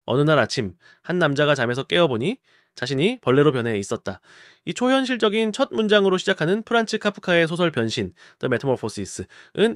어느 날 아침 한 남자가 잠에서 깨어보니 자신이 벌레로 변해 있었다. 이 초현실적인 첫 문장으로 시작하는 프란츠 카프카의 소설 변신, The Metamorphoses은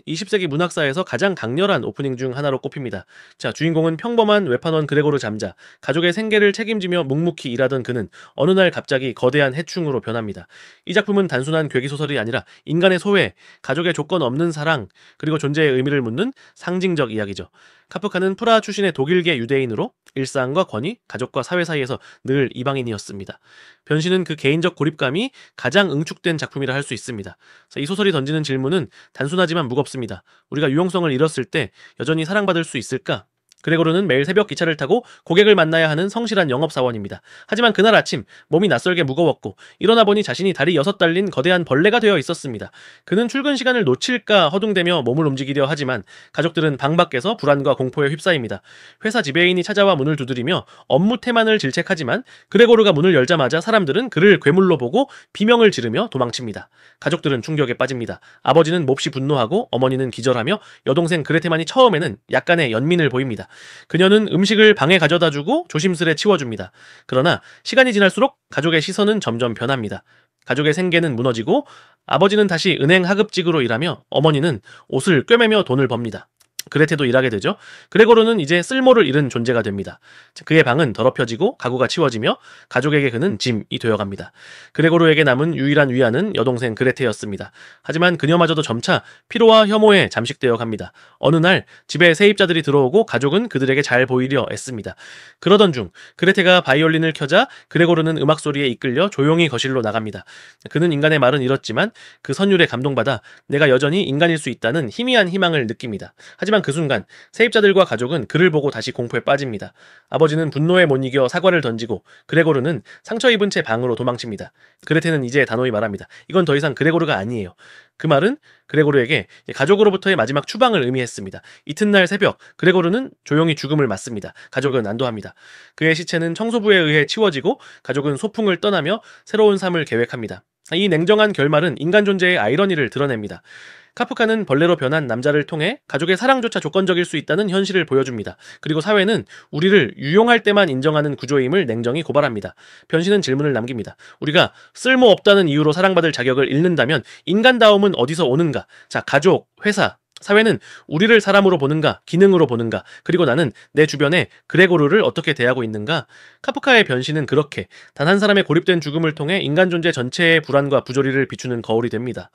20세기 문학사에서 가장 강렬한 오프닝 중 하나로 꼽힙니다. 자, 주인공은 평범한 외판원 그레고르 잠자, 가족의 생계를 책임지며 묵묵히 일하던 그는 어느 날 갑자기 거대한 해충으로 변합니다. 이 작품은 단순한 괴기소설이 아니라 인간의 소외, 가족의 조건 없는 사랑, 그리고 존재의 의미를 묻는 상징적 이야기죠. 카프카는 프라하 출신의 독일계 유대인으로 일상과 권위, 가족과 사회 사이에서 늘 이방인이었습니다. 변신은 그 개인적 고립감이 가장 응축된 작품이라 할 수 있습니다. 이 소설이 던지는 질문은 단순하지만 무겁습니다. 우리가 유용성을 잃었을 때 여전히 사랑받을 수 있을까? 그레고르는 매일 새벽 기차를 타고 고객을 만나야 하는 성실한 영업사원입니다. 하지만 그날 아침 몸이 낯설게 무거웠고 일어나 보니 자신이 다리 6 달린 거대한 벌레가 되어 있었습니다. 그는 출근 시간을 놓칠까 허둥대며 몸을 움직이려 하지만 가족들은 방 밖에서 불안과 공포에 휩싸입니다. 회사 지배인이 찾아와 문을 두드리며 업무 태만을 질책하지만 그레고르가 문을 열자마자 사람들은 그를 괴물로 보고 비명을 지르며 도망칩니다. 가족들은 충격에 빠집니다. 아버지는 몹시 분노하고 어머니는 기절하며 여동생 그레테만이 처음에는 약간의 연민을 보입니다. 그녀는 음식을 방에 가져다주고 조심스레 치워줍니다. 그러나 시간이 지날수록 가족의 시선은 점점 변합니다. 가족의 생계는 무너지고 아버지는 다시 은행 하급직으로 일하며 어머니는 옷을 꿰매며 돈을 법니다. 그레테도 일하게 되죠. 그레고르는 이제 쓸모를 잃은 존재가 됩니다. 그의 방은 더럽혀지고 가구가 치워지며 가족에게 그는 짐이 되어갑니다. 그레고르에게 남은 유일한 위안은 여동생 그레테였습니다. 하지만 그녀마저도 점차 피로와 혐오에 잠식되어 갑니다. 어느 날 집에 세입자들이 들어오고 가족은 그들에게 잘 보이려 애씁니다. 그러던 중 그레테가 바이올린을 켜자 그레고르는 음악 소리에 이끌려 조용히 거실로 나갑니다. 그는 인간의 말은 잃었지만 그 선율에 감동받아 내가 여전히 인간일 수 있다는 희미한 희망을 느낍니다. 하지만 그 순간 세입자들과 가족은 그를 보고 다시 공포에 빠집니다. 아버지는 분노에 못 이겨 사과를 던지고 그레고르는 상처 입은 채 방으로 도망칩니다. 그레테는 이제 단호히 말합니다. 이건 더 이상 그레고르가 아니에요. 그 말은 그레고르에게 가족으로부터의 마지막 추방을 의미했습니다. 이튿날 새벽 그레고르는 조용히 죽음을 맞습니다. 가족은 안도합니다. 그의 시체는 청소부에 의해 치워지고 가족은 소풍을 떠나며 새로운 삶을 계획합니다. 이 냉정한 결말은 인간 존재의 아이러니를 드러냅니다. 카프카는 벌레로 변한 남자를 통해 가족의 사랑조차 조건적일 수 있다는 현실을 보여줍니다. 그리고 사회는 우리를 유용할 때만 인정하는 구조임을 냉정히 고발합니다. 변신은 질문을 남깁니다. 우리가 쓸모없다는 이유로 사랑받을 자격을 잃는다면 인간다움은 어디서 오는가? 자, 가족, 회사, 사회는 우리를 사람으로 보는가, 기능으로 보는가, 그리고 나는 내 주변에 그레고르를 어떻게 대하고 있는가? 카프카의 변신은 그렇게 단 한 사람의 고립된 죽음을 통해 인간 존재 전체의 불안과 부조리를 비추는 거울이 됩니다.